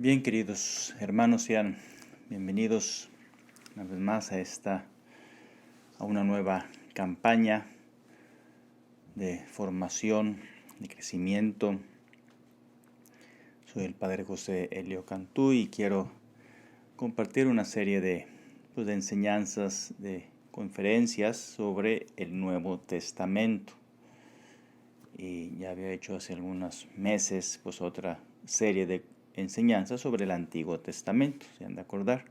Bien, queridos hermanos, sean bienvenidos una vez más a una nueva campaña de formación, de crecimiento. Soy el Padre José Elio Cantú y quiero compartir una serie de enseñanzas, de conferencias sobre el Nuevo Testamento. Y ya había hecho hace algunos meses otra serie de enseñanzas sobre el Antiguo Testamento, si han de acordar.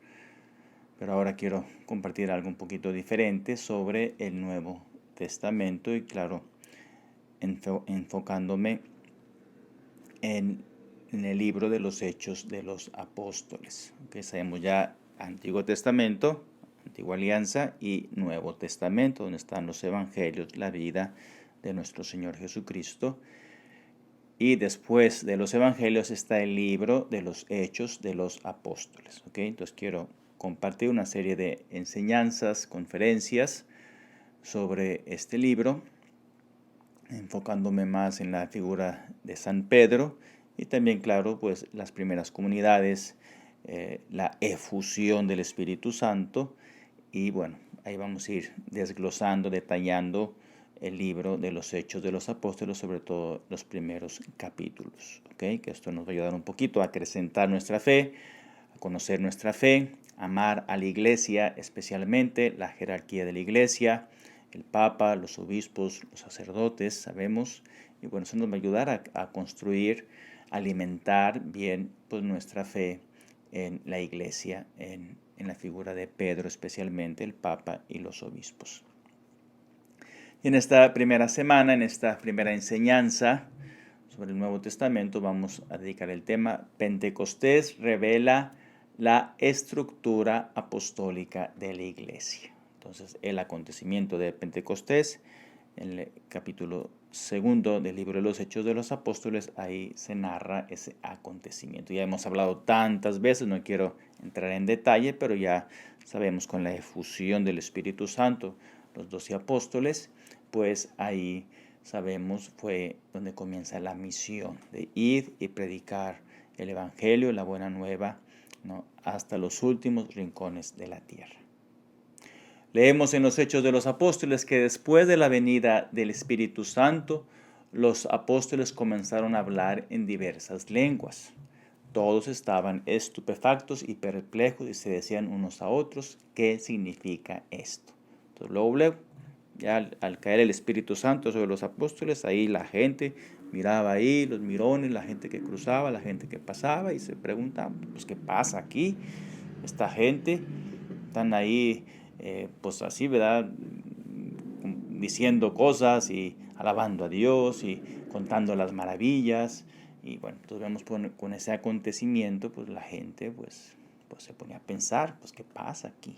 Pero ahora quiero compartir algo un poquito diferente sobre el Nuevo Testamento y claro, enfocándome en el libro de los Hechos de los Apóstoles. Que sabemos ya Antiguo Testamento, Antigua Alianza y Nuevo Testamento, donde están los Evangelios, la vida de nuestro Señor Jesucristo. Y después de los Evangelios está el libro de los Hechos de los Apóstoles. Entonces quiero compartir una serie de enseñanzas, conferencias sobre este libro, enfocándome más en la figura de San Pedro y también, claro, las primeras comunidades, la efusión del Espíritu Santo y bueno, ahí vamos a ir desglosando, detallando el libro de los Hechos de los Apóstoles, sobre todo los primeros capítulos. Que esto nos va a ayudar un poquito a acrecentar nuestra fe, a conocer nuestra fe, amar a la iglesia, especialmente la jerarquía de la iglesia, el Papa, los obispos, los sacerdotes, sabemos. Y bueno, eso nos va a ayudar a construir, alimentar bien nuestra fe en la iglesia, en la figura de Pedro, especialmente el Papa y los obispos. Y en esta primera semana, en esta primera enseñanza sobre el Nuevo Testamento, vamos a dedicar el tema Pentecostés revela la estructura apostólica de la iglesia. Entonces, el acontecimiento de Pentecostés, en el capítulo 2 del libro de los Hechos de los Apóstoles, ahí se narra ese acontecimiento. Ya hemos hablado tantas veces, no quiero entrar en detalle, pero ya sabemos con la efusión del Espíritu Santo, los 12 apóstoles, pues ahí sabemos fue donde comienza la misión de ir y predicar el Evangelio, la buena nueva, ¿no?, hasta los últimos rincones de la tierra. Leemos en los Hechos de los Apóstoles que después de la venida del Espíritu Santo, los apóstoles comenzaron a hablar en diversas lenguas. Todos estaban estupefactos y perplejos y se decían unos a otros, ¿qué significa esto? Entonces, luego, ya al caer el Espíritu Santo sobre los apóstoles, ahí la gente miraba ahí, los mirones, la gente que cruzaba, la gente que pasaba y se preguntaban, ¿qué pasa aquí? Esta gente están ahí, así, ¿verdad?, diciendo cosas y alabando a Dios y contando las maravillas. Y bueno, entonces vemos con ese acontecimiento, la gente se pone a pensar, ¿qué pasa aquí?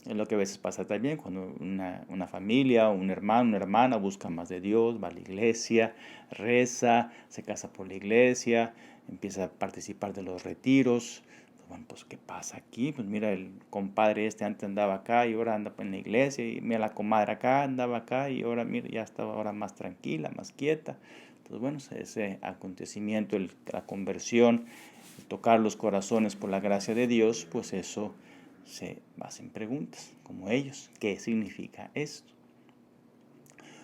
Es lo que a veces pasa también cuando una familia, un hermano, una hermana busca más de Dios, va a la iglesia, reza, se casa por la iglesia, empieza a participar de los retiros. Bueno, ¿qué pasa aquí? Mira, el compadre antes andaba acá y ahora anda en la iglesia, y mira, la comadre acá andaba acá y ahora, mira, ya estaba ahora más tranquila, más quieta. Entonces, bueno, ese acontecimiento, la conversión, el tocar los corazones por la gracia de Dios, eso se hacen preguntas, como ellos. ¿Qué significa esto?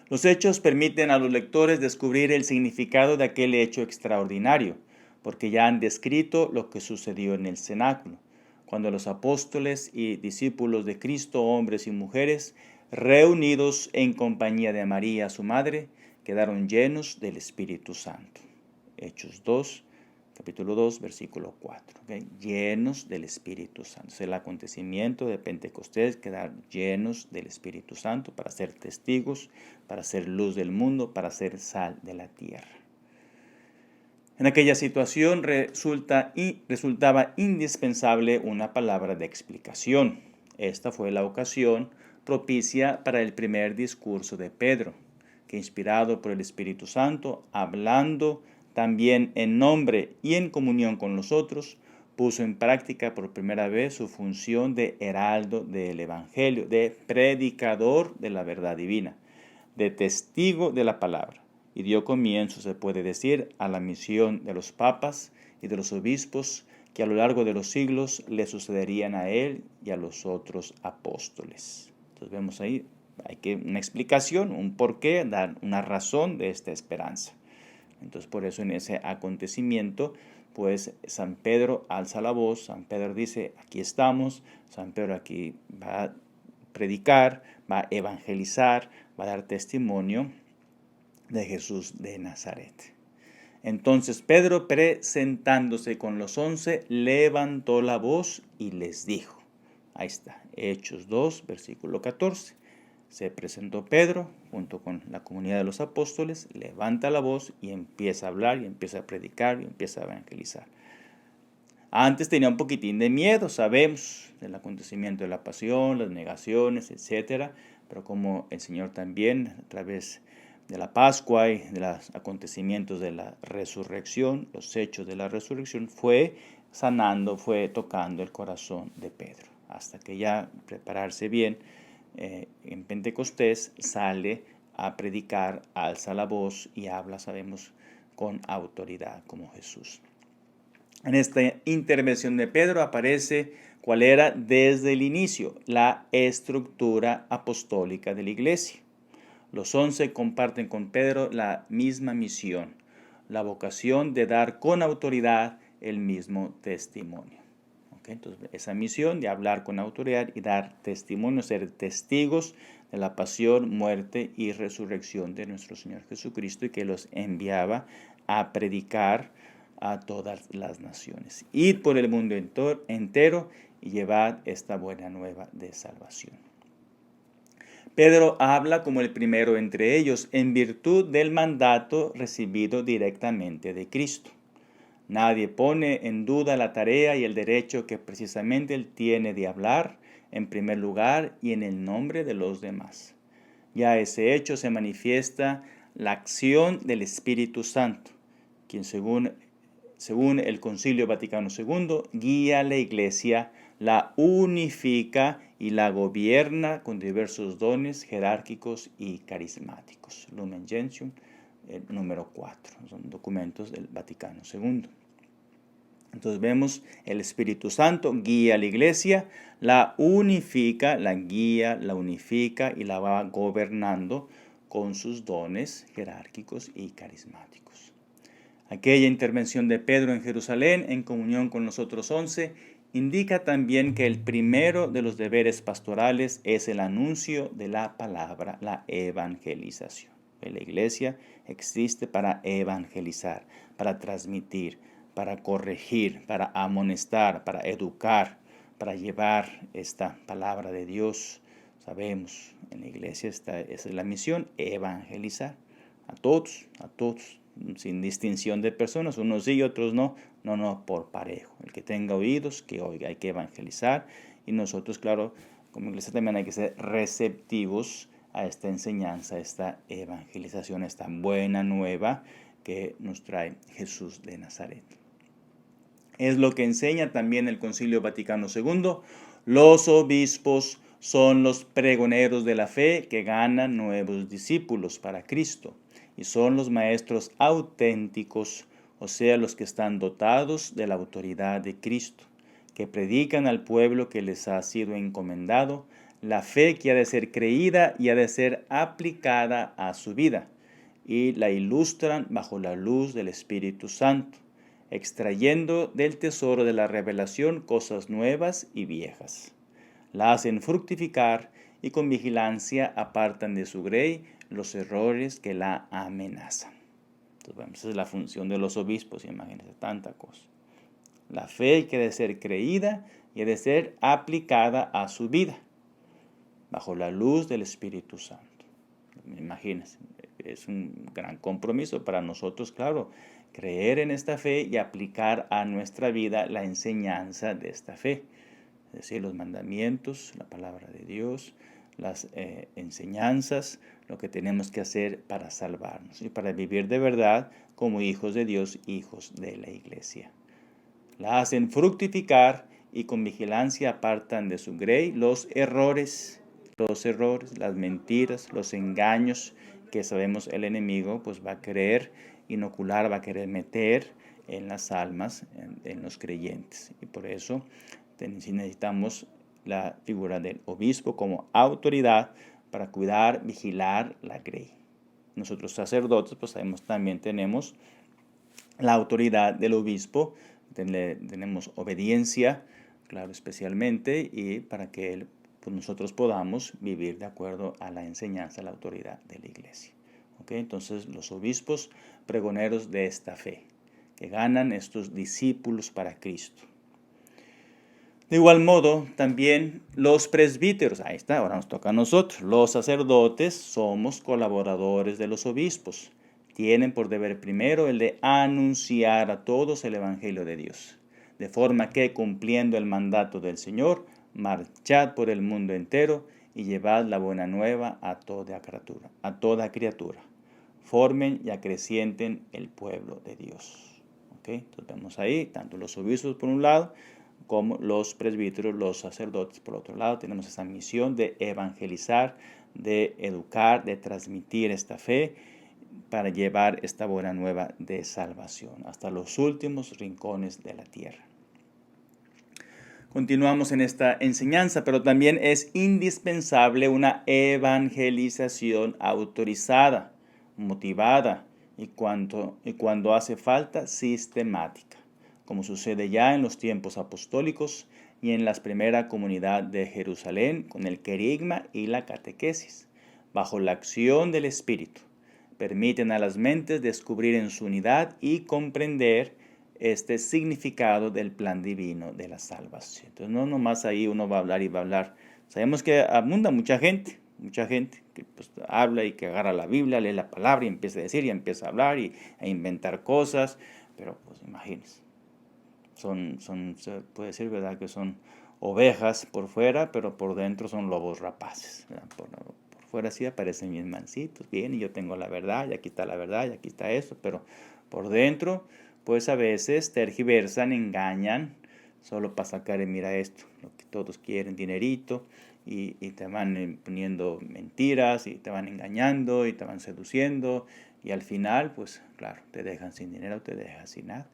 Los hechos permiten a los lectores descubrir el significado de aquel hecho extraordinario, porque ya han descrito lo que sucedió en el cenáculo, cuando los apóstoles y discípulos de Cristo, hombres y mujeres, reunidos en compañía de María, su madre, quedaron llenos del Espíritu Santo. Hechos 2, capítulo 2, versículo 4. Llenos del Espíritu Santo. Es el acontecimiento de Pentecostés, quedar llenos del Espíritu Santo para ser testigos, para ser luz del mundo, para ser sal de la tierra. En aquella situación resultaba indispensable una palabra de explicación. Esta fue la ocasión propicia para el primer discurso de Pedro, que inspirado por el Espíritu Santo, hablando también en nombre y en comunión con los otros, puso en práctica por primera vez su función de heraldo del Evangelio, de predicador de la verdad divina, de testigo de la palabra, y dio comienzo, se puede decir, a la misión de los papas y de los obispos que a lo largo de los siglos le sucederían a él y a los otros apóstoles. Entonces vemos ahí, hay que una explicación, un porqué, dar una razón de esta esperanza. Entonces por eso en ese acontecimiento, pues San Pedro alza la voz, San Pedro dice, aquí estamos, San Pedro aquí va a predicar, va a evangelizar, va a dar testimonio de Jesús de Nazaret. Entonces Pedro, presentándose con los 11, levantó la voz y les dijo, ahí está, Hechos 2, versículo 14. Se presentó Pedro junto con la comunidad de los apóstoles, levanta la voz y empieza a hablar y empieza a predicar y empieza a evangelizar. Antes tenía un poquitín de miedo, sabemos, del acontecimiento de la pasión, las negaciones, etc. Pero como el Señor también, a través de la Pascua y de los acontecimientos de la resurrección, los hechos de la resurrección, fue sanando, fue tocando el corazón de Pedro. Hasta que ya prepararse bien, en Pentecostés sale a predicar, alza la voz y habla, sabemos, con autoridad como Jesús. En esta intervención de Pedro aparece cuál era desde el inicio la estructura apostólica de la iglesia. Los 11 comparten con Pedro la misma misión, la vocación de dar con autoridad el mismo testimonio. Entonces, esa misión de hablar con autoridad y dar testimonio, ser testigos de la pasión, muerte y resurrección de nuestro Señor Jesucristo, y que los enviaba a predicar a todas las naciones. Id por el mundo entero y llevad esta buena nueva de salvación. Pedro habla como el primero entre ellos en virtud del mandato recibido directamente de Cristo. Nadie pone en duda la tarea y el derecho que precisamente él tiene de hablar en primer lugar y en el nombre de los demás. Ya ese hecho se manifiesta la acción del Espíritu Santo, quien según el Concilio Vaticano II, guía a la Iglesia, la unifica y la gobierna con diversos dones jerárquicos y carismáticos. Lumen Gentium, número 4. Son documentos del Vaticano II. Entonces vemos el Espíritu Santo guía a la Iglesia, la unifica, la guía, la unifica y la va gobernando con sus dones jerárquicos y carismáticos. Aquella intervención de Pedro en Jerusalén, en comunión con los otros 11, indica también que el primero de los deberes pastorales es el anuncio de la palabra, la evangelización. La Iglesia existe para evangelizar, para transmitir, para corregir, para amonestar, para educar, para llevar esta palabra de Dios. Sabemos, en la Iglesia esa es la misión, evangelizar a todos, sin distinción de personas, unos sí y otros no, por parejo. El que tenga oídos, que oiga, hay que evangelizar. Y nosotros, claro, como iglesia también hay que ser receptivos a esta enseñanza, a esta evangelización, esta buena nueva que nos trae Jesús de Nazaret. Es lo que enseña también el Concilio Vaticano II. Los obispos son los pregoneros de la fe que ganan nuevos discípulos para Cristo. Y son los maestros auténticos, o sea, los que están dotados de la autoridad de Cristo, que predican al pueblo que les ha sido encomendado la fe que ha de ser creída y ha de ser aplicada a su vida, y la ilustran bajo la luz del Espíritu Santo, extrayendo del tesoro de la revelación cosas nuevas y viejas. La hacen fructificar y con vigilancia apartan de su grey los errores que la amenazan. Entonces, bueno, esa es la función de los obispos, imagínense, tanta cosa. La fe que ha de ser creída y ha de ser aplicada a su vida, bajo la luz del Espíritu Santo. Imagínense, es un gran compromiso para nosotros, claro, creer en esta fe y aplicar a nuestra vida la enseñanza de esta fe. Es decir, los mandamientos, la palabra de Dios, las enseñanzas, lo que tenemos que hacer para salvarnos y para vivir de verdad como hijos de Dios, hijos de la Iglesia. La hacen fructificar y con vigilancia apartan de su grey los errores, las mentiras, los engaños que sabemos el enemigo pues va a querer inocular, va a querer meter en las almas, en los creyentes. Y por eso necesitamos la figura del obispo como autoridad para cuidar, vigilar la grey. Nosotros sacerdotes, pues también tenemos la autoridad del obispo, tenemos obediencia, claro, especialmente, y para que pues nosotros podamos vivir de acuerdo a la enseñanza, la autoridad de la iglesia. ¿Okay? Entonces, los obispos pregoneros de esta fe, que ganan estos discípulos para Cristo. De igual modo, también los presbíteros, ahí está, ahora nos toca a nosotros. Los sacerdotes somos colaboradores de los obispos. Tienen por deber primero el de anunciar a todos el Evangelio de Dios. De forma que, cumpliendo el mandato del Señor, marchad por el mundo entero y llevad la buena nueva a toda criatura. Formen y acrecienten el pueblo de Dios. ¿Okay? Entonces vemos ahí, tanto los obispos por un lado, como los presbíteros, los sacerdotes. Por otro lado, tenemos esa misión de evangelizar, de educar, de transmitir esta fe para llevar esta buena nueva de salvación hasta los últimos rincones de la tierra. Continuamos en esta enseñanza, pero también es indispensable una evangelización autorizada, motivada y cuando hace falta, sistemática, como sucede ya en los tiempos apostólicos y en la primera comunidad de Jerusalén con el querigma y la catequesis, bajo la acción del Espíritu. Permiten a las mentes descubrir en su unidad y comprender este significado del plan divino de la salvación. Entonces, no nomás ahí uno va a hablar y va a hablar. Sabemos que abunda mucha gente que pues, habla y que agarra la Biblia, lee la palabra y empieza a decir y empieza a hablar y a inventar cosas, pero pues imagínense, se puede decir, ¿verdad?, que son ovejas por fuera, pero por dentro son lobos rapaces. Por fuera sí aparecen bien mancitos, bien, y yo tengo la verdad, y aquí está la verdad, y aquí está eso, pero por dentro, pues a veces tergiversan, engañan, solo para sacar, mira esto, lo que todos quieren, dinerito, y te van poniendo mentiras, y te van engañando, y te van seduciendo, y al final, pues claro, te dejan sin dinero, te dejan sin nada.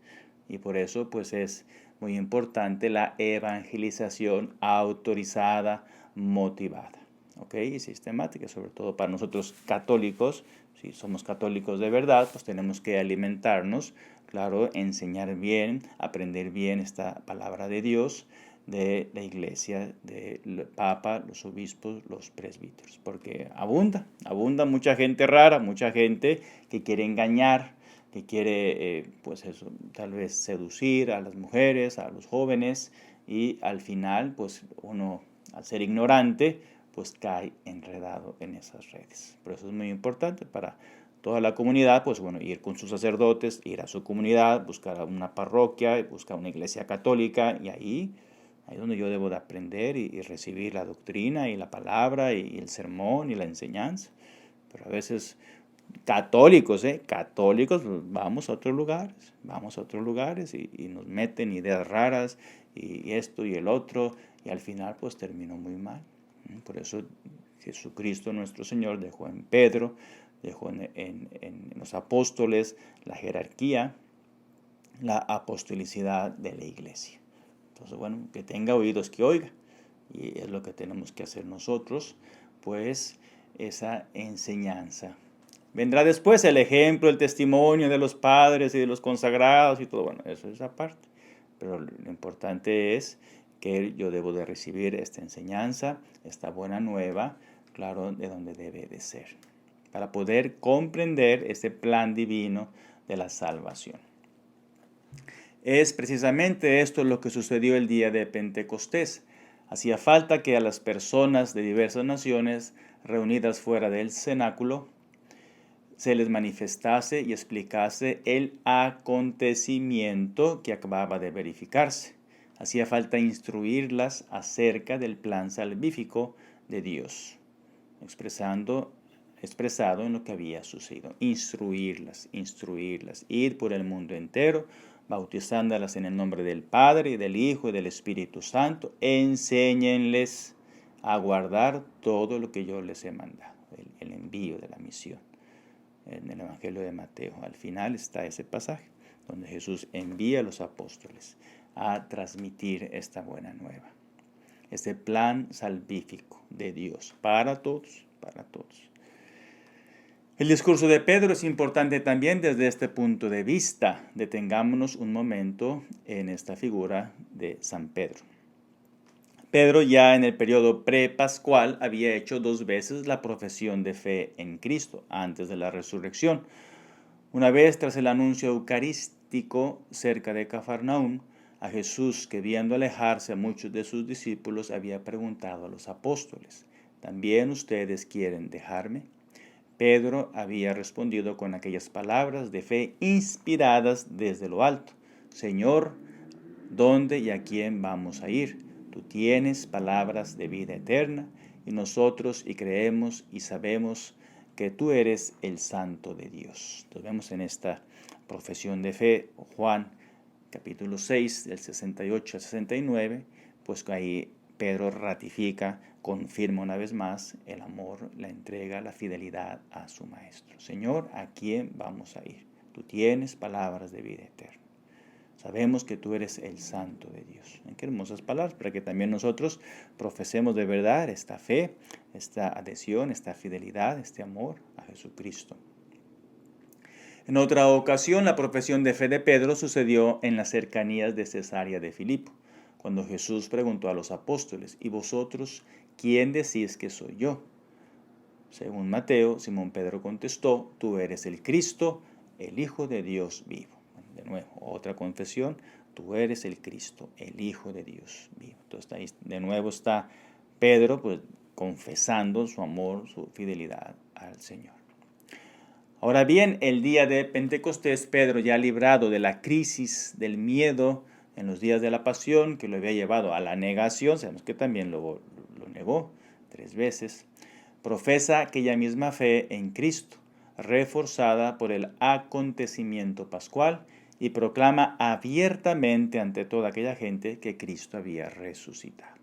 Y por eso, pues es muy importante la evangelización autorizada, motivada, ¿ok? Y sistemática, sobre todo para nosotros católicos. Si somos católicos de verdad, pues tenemos que alimentarnos, claro, enseñar bien, aprender bien esta palabra de Dios, de la iglesia, del papa, los obispos, los presbíteros, porque abunda mucha gente rara, mucha gente que quiere engañar, que quiere, pues eso, tal vez seducir a las mujeres, a los jóvenes, y al final, pues uno, al ser ignorante, pues cae enredado en esas redes. Por eso es muy importante para toda la comunidad, pues bueno, ir con sus sacerdotes, ir a su comunidad, buscar una parroquia, buscar una iglesia católica, y ahí es donde yo debo de aprender y recibir la doctrina y la palabra y el sermón y la enseñanza. Pero a veces católicos, católicos, vamos a otros lugares y nos meten ideas raras y esto y el otro, y al final pues terminó muy mal. Por eso Jesucristo nuestro Señor dejó en Pedro, dejó en los apóstoles la jerarquía, la apostolicidad de la iglesia. Entonces, bueno, que tenga oídos que oiga, y es lo que tenemos que hacer nosotros, pues esa enseñanza. Vendrá después el ejemplo, el testimonio de los padres y de los consagrados y todo, bueno, eso es aparte. Pero lo importante es que yo debo de recibir esta enseñanza, esta buena nueva, claro, de donde debe de ser, para poder comprender este plan divino de la salvación. Es precisamente esto lo que sucedió el día de Pentecostés. Hacía falta que a las personas de diversas naciones reunidas fuera del cenáculo se les manifestase y explicase el acontecimiento que acababa de verificarse. Hacía falta instruirlas acerca del plan salvífico de Dios, expresado en lo que había sucedido. Instruirlas, ir por el mundo entero, bautizándolas en el nombre del Padre, y del Hijo y del Espíritu Santo. Enséñenles a guardar todo lo que yo les he mandado, el envío de la misión. En el Evangelio de Mateo, al final está ese pasaje. donde Jesús envía a los apóstoles a transmitir esta buena nueva. Este plan salvífico de Dios para todos, para todos. El discurso de Pedro es importante también desde este punto de vista. Detengámonos un momento en esta figura de San Pedro. Pedro ya en el periodo prepascual había hecho 2 veces la profesión de fe en Cristo antes de la resurrección. Una vez tras el anuncio eucarístico cerca de Cafarnaúm, a Jesús, que viendo alejarse a muchos de sus discípulos, había preguntado a los apóstoles: ¿también ustedes quieren dejarme? Pedro había respondido con aquellas palabras de fe inspiradas desde lo alto: Señor, ¿dónde y a quién vamos a ir? Tú tienes palabras de vida eterna, y nosotros creemos y sabemos que tú eres el Santo de Dios. Entonces vemos en esta profesión de fe, Juan capítulo 6, del 68 al 69, pues ahí Pedro ratifica, confirma una vez más el amor, la entrega, la fidelidad a su Maestro. Señor, ¿a quién vamos a ir? Tú tienes palabras de vida eterna. Sabemos que tú eres el Santo de Dios. Qué hermosas palabras, para que también nosotros profesemos de verdad esta fe, esta adhesión, esta fidelidad, este amor a Jesucristo. En otra ocasión, la profesión de fe de Pedro sucedió en las cercanías de Cesarea de Filipo, cuando Jesús preguntó a los apóstoles: ¿y vosotros quién decís que soy yo? Según Mateo, Simón Pedro contestó: tú eres el Cristo, el Hijo de Dios vivo. De nuevo, otra confesión: tú eres el Cristo, el Hijo de Dios vivo. Entonces ahí de nuevo está Pedro pues confesando su amor, su fidelidad al Señor. Ahora bien, el día de Pentecostés, Pedro, ya librado de la crisis del miedo en los días de la pasión, que lo había llevado a la negación, sabemos que también lo negó 3 veces, profesa aquella misma fe en Cristo, reforzada por el acontecimiento pascual, y proclama abiertamente ante toda aquella gente que Cristo había resucitado.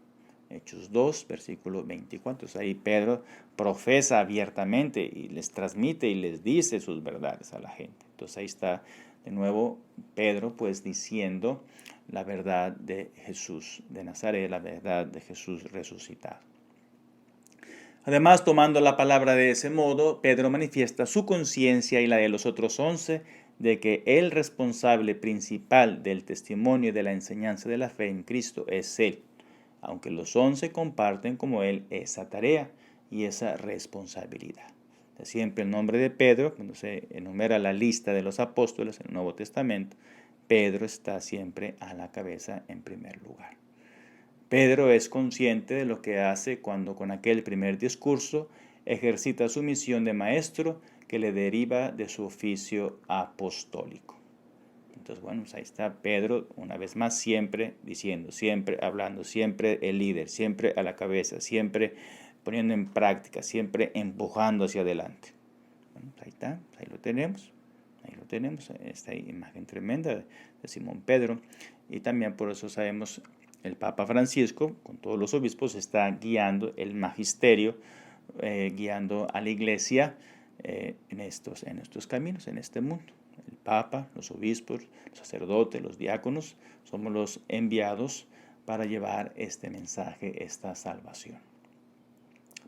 Hechos 2, versículo 24. Entonces ahí Pedro profesa abiertamente y les transmite y les dice sus verdades a la gente. Entonces ahí está de nuevo Pedro pues diciendo la verdad de Jesús de Nazaret, la verdad de Jesús resucitado. Además, tomando la palabra de ese modo, Pedro manifiesta su conciencia y la de los otros 11 de que el responsable principal del testimonio y de la enseñanza de la fe en Cristo es Él, aunque los 11 comparten como él esa tarea y esa responsabilidad. Siempre el nombre de Pedro, cuando se enumera la lista de los apóstoles en el Nuevo Testamento, Pedro está siempre a la cabeza en primer lugar. Pedro es consciente de lo que hace cuando con aquel primer discurso ejercita su misión de maestro que le deriva de su oficio apostólico. Entonces, bueno, pues ahí está Pedro, una vez más, siempre diciendo, siempre hablando, siempre el líder, siempre a la cabeza, siempre poniendo en práctica, siempre empujando hacia adelante. Bueno, pues ahí está, ahí lo tenemos, esta imagen tremenda de Simón Pedro. Y también por eso sabemos, el Papa Francisco, con todos los obispos, está guiando el magisterio, guiando a la Iglesia en estos caminos, en este mundo. El Papa, los obispos, los sacerdotes, los diáconos, somos los enviados para llevar este mensaje, esta salvación.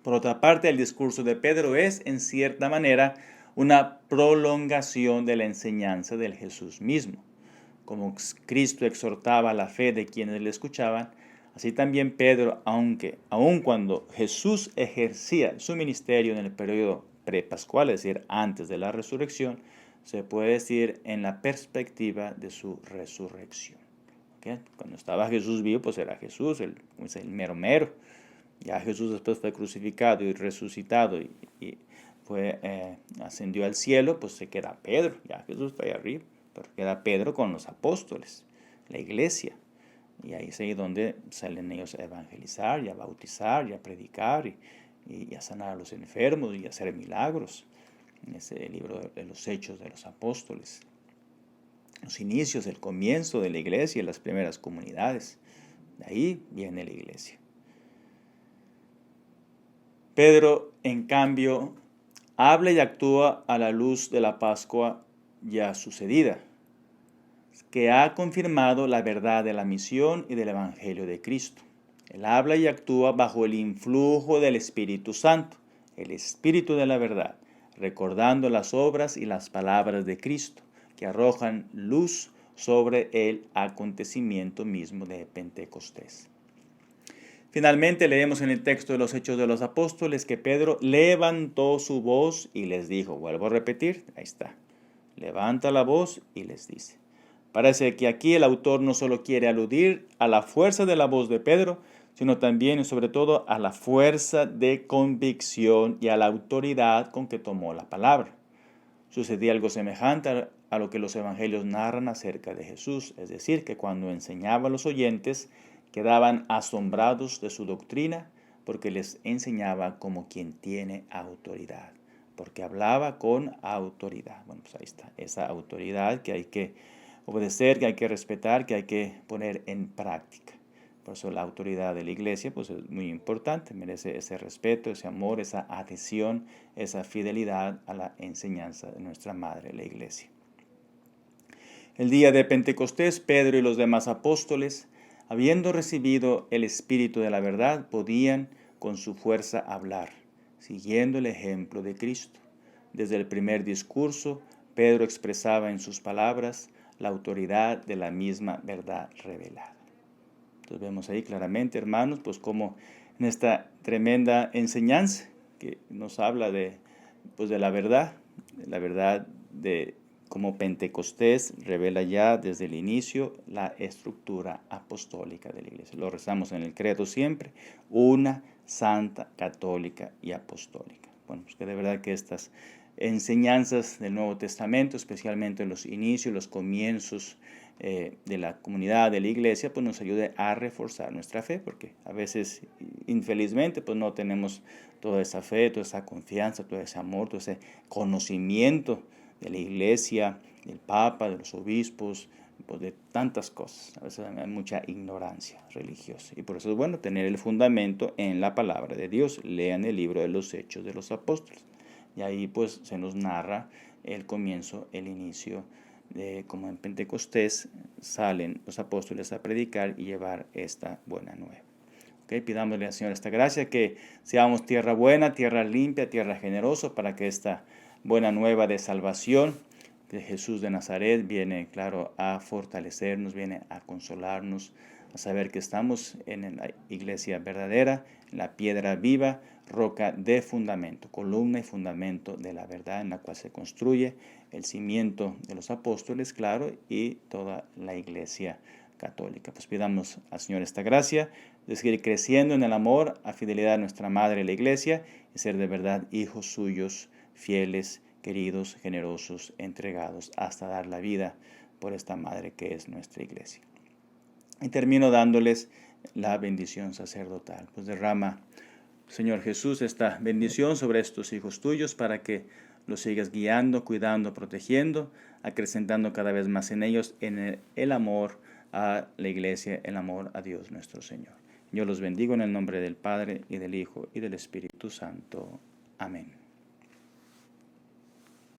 Por otra parte, el discurso de Pedro es, en cierta manera, una prolongación de la enseñanza del Jesús mismo. Como Cristo exhortaba la fe de quienes le escuchaban, así también Pedro, aun cuando Jesús ejercía su ministerio en el periodo prepascual, es decir, antes de la resurrección, se puede decir en la perspectiva de su resurrección. ¿Okay? Cuando estaba Jesús vivo, pues era Jesús, el mero mero. Ya Jesús después fue crucificado y resucitado y ascendió al cielo, pues se queda Pedro, ya Jesús está ahí arriba, pero queda Pedro con los apóstoles, la iglesia. Y ahí es ahí donde salen ellos a evangelizar y a bautizar y a predicar y a sanar a los enfermos y a hacer milagros. En ese libro de los Hechos de los Apóstoles. Los inicios, el comienzo de la iglesia, las primeras comunidades. De ahí viene la iglesia. Pedro, en cambio, habla y actúa a la luz de la Pascua ya sucedida. que ha confirmado la verdad de la misión y del Evangelio de Cristo. Él habla y actúa bajo el influjo del Espíritu Santo, el Espíritu de la verdad, recordando las obras y las palabras de Cristo, que arrojan luz sobre el acontecimiento mismo de Pentecostés. Finalmente leemos en el texto de los Hechos de los Apóstoles que Pedro levantó su voz y les dijo, vuelvo a repetir, ahí está, levanta la voz y les dice. Parece que aquí el autor no solo quiere aludir a la fuerza de la voz de Pedro, sino también y sobre todo a la fuerza de convicción y a la autoridad con que tomó la palabra. Sucedía algo semejante a lo que los evangelios narran acerca de Jesús, es decir, que cuando enseñaba a los oyentes quedaban asombrados de su doctrina porque les enseñaba como quien tiene autoridad, porque hablaba con autoridad. Bueno, pues ahí está, esa autoridad que hay que obedecer, que hay que respetar, que hay que poner en práctica. Por eso la autoridad de la iglesia pues es muy importante, merece ese respeto, ese amor, esa adhesión, esa fidelidad a la enseñanza de nuestra madre, la iglesia. El día de Pentecostés, Pedro y los demás apóstoles, habiendo recibido el Espíritu de la verdad, podían con su fuerza hablar, siguiendo el ejemplo de Cristo. Desde el primer discurso, Pedro expresaba en sus palabras la autoridad de la misma verdad revelada. Entonces vemos ahí claramente, hermanos, pues como en esta tremenda enseñanza que nos habla de la verdad de cómo Pentecostés revela ya desde el inicio la estructura apostólica de la iglesia. Lo rezamos en el credo siempre, una santa, católica y apostólica. Bueno, pues que de verdad que estas enseñanzas del Nuevo Testamento, especialmente en los inicios, los comienzos de la comunidad, de la iglesia, pues nos ayude a reforzar nuestra fe, porque a veces, infelizmente, pues no tenemos toda esa fe, toda esa confianza, todo ese amor, todo ese conocimiento de la iglesia, del papa, de los obispos, pues de tantas cosas. A veces hay mucha ignorancia religiosa. Y por eso es bueno tener el fundamento en la palabra de Dios. Lean el libro de los Hechos de los Apóstoles. Y ahí pues se nos narra el comienzo, el inicio de cómo en Pentecostés salen los apóstoles a predicar y llevar esta buena nueva. Okay, pidámosle al Señor esta gracia, que seamos tierra buena, tierra limpia, tierra generosa, para que esta buena nueva de salvación de Jesús de Nazaret viene, claro, a fortalecernos, viene a consolarnos, a saber que estamos en la iglesia verdadera, en la piedra viva, roca de fundamento, columna y fundamento de la verdad en la cual se construye el cimiento de los apóstoles, claro, y toda la iglesia católica. Pues pidamos al Señor esta gracia de seguir creciendo en el amor, a fidelidad a nuestra Madre, la Iglesia, y ser de verdad hijos suyos, fieles, queridos, generosos, entregados, hasta dar la vida por esta Madre que es nuestra Iglesia. Y termino dándoles la bendición sacerdotal. Pues derrama, Señor Jesús, esta bendición sobre estos hijos tuyos para que los sigas guiando, cuidando, protegiendo, acrecentando cada vez más en ellos en el amor a la iglesia, el amor a Dios nuestro Señor. Yo los bendigo en el nombre del Padre, y del Hijo, y del Espíritu Santo. Amén.